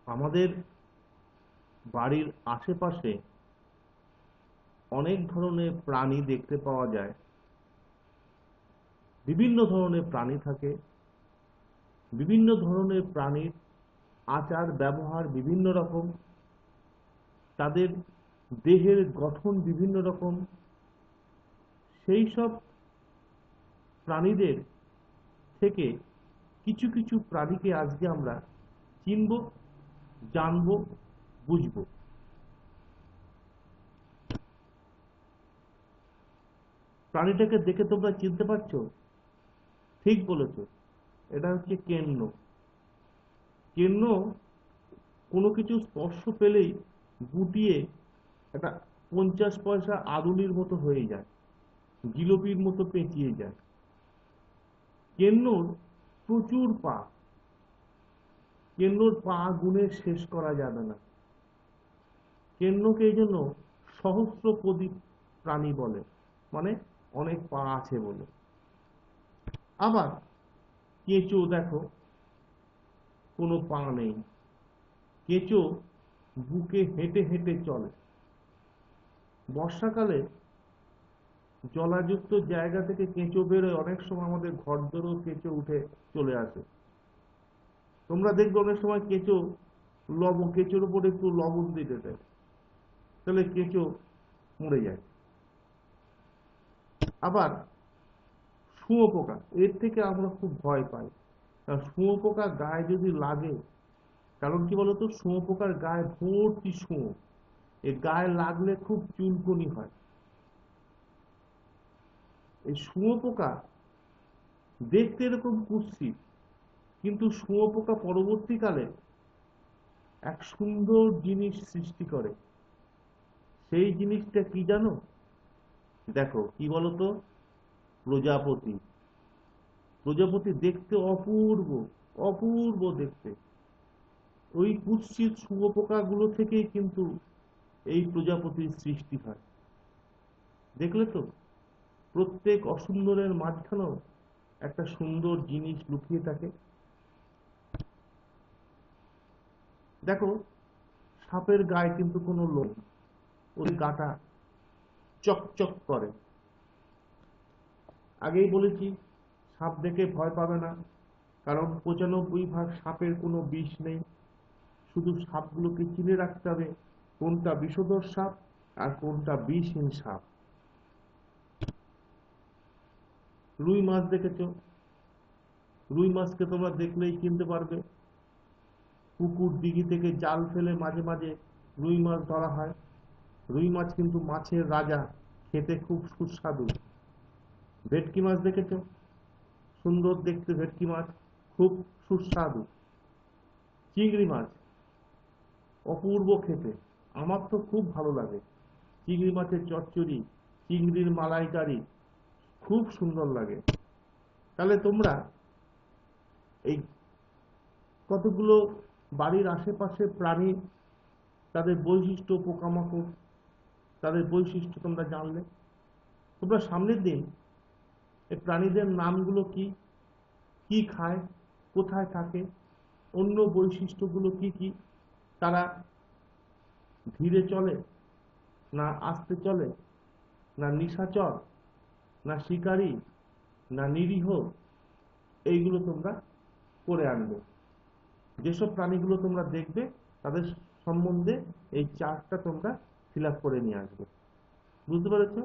আমাদের বাড়ির আশেপাশে অনেক ধরনের প্রাণী দেখতে পাওয়া যায়। বিভিন্ন ধরনের প্রাণী থাকে, বিভিন্ন ধরনের প্রাণীর আচার ব্যবহার বিভিন্ন রকম, তাদের দেহের গঠন বিভিন্ন রকম। সেই সব প্রাণীদের থেকে কিছু কিছু প্রাণীকে আজকে আমরা চিনব, জানব, বুঝব। প্রাণীটাকে দেখে তোমরা চিনতে পারছো? ঠিক বলেছো, এটা হচ্ছে কেন্ন। কেন্ন কোনো কিছু স্পর্শ পেলেই গুটিয়ে একটা 50 পয়সা আদুলির মতো হয়ে যায়, জিলিপির মতো পেঁচিয়ে যায়। কেন্নর প্রচুর পা, কেন্নর পা গুণে শেষ করা যাবে না। কেন্নকে এই জন্য সহস্রপদী প্রাণী বলে, মানে অনেক পা আছে বলে। আবার কেঁচো দেখো, কোনো পা নেই, কেঁচো বুকে হেঁটে হেঁটে চলে। বর্ষাকালে জলাযুক্ত জায়গা থেকে কেঁচো বেরোয়, অনেক সময় আমাদের ঘর দরেও কেঁচো উঠে চলে আসে। তোমরা দেখবে অনেক সময় কেঁচো কেঁচোর উপরে একটু লবণ দিতে দেয়, তাহলে কেঁচো মরে যায়। আবার শুঁয়োপোকা, এর থেকে আমরা খুব ভয় পাই। শুঁয়োপোকা গায়ে যদি লাগে, কারণ কি বলতো, শুঁয়োপোকার গায়ে ভর্তি শুঁয়ো, এই গায়ে লাগলে খুব চুলকুনি হয়। এই শুঁয়োপোকা দেখতে এরকম কুৎসিত, কিন্তু শুঁয়োপোকা পরবর্তীকালে এক সুন্দর জিনিস সৃষ্টি করে। সেই জিনিসটা কি জানো? দেখো কি বলতো, প্রজাপতি। প্রজাপতি দেখতে অপূর্ব, অপূর্ব দেখতে। ওই কুৎসিত শুঁয়োপোকা গুলো থেকেই কিন্তু এই প্রজাপতির সৃষ্টি হয়। দেখলে তো, প্রত্যেক অসুন্দরের মাঝখানেও একটা সুন্দর জিনিস লুকিয়ে থাকে। দেখো, সাপের গায়ে কিন্তু কোনো লোম, ওই গাটা চকচক করে। আগেই বলেছি, সাপ দেখে ভয় পাবে না, কারণ 95% সাপের কোনো বিষ নেই। শুধু সাপগুলোকে চিনে রাখতে হবে কোনটা বিষধর সাপ আর কোনটা বিষহীন সাপ। রুই মাছ দেখেছো? রুই মাছকে তোমরা দেখলেই চিনতে পারবে। পুকুর দিঘি থেকে জাল ফেলে মাঝে মাঝে রুই মাছ ধরা হয়। রুই মাছ কিন্তু মাছের রাজা, খেতে খুব সুস্বাদু। ভেটকি মাছ দেখেছো? সুন্দর দেখতে ভেটকি মাছ, খুব সুস্বাদু। চিংড়ি মাছ অপূর্ব খেতে, আমার তো খুব ভালো লাগে। চিংড়ি মাছের চচ্চড়ি, চিংড়ির মালাইকারি খুব সুন্দর লাগে। তাহলে তোমরা এই কতগুলো বাড়ির আশেপাশে প্রাণী, তাদের বৈশিষ্ট্য, পোকামাকড়, তাদের বৈশিষ্ট্য তোমরা জানলে। তোমরা সামনের দিন এই প্রাণীদের নামগুলো কি, কি খায়, কোথায় থাকে, অন্য বৈশিষ্ট্যগুলো কি কি, তারা ধীরে চলে না আস্তে চলে, না নিশাচর, না শিকারী, না নিরীহ, এইগুলো তোমরা করে আনবে। যেসব প্রাণীগুলো তোমরা দেখবে তাদের সম্বন্ধে এই চার্টটা তোমরা ফিল আপ করে নিয়ে আসবে। বুঝতে পেরেছো?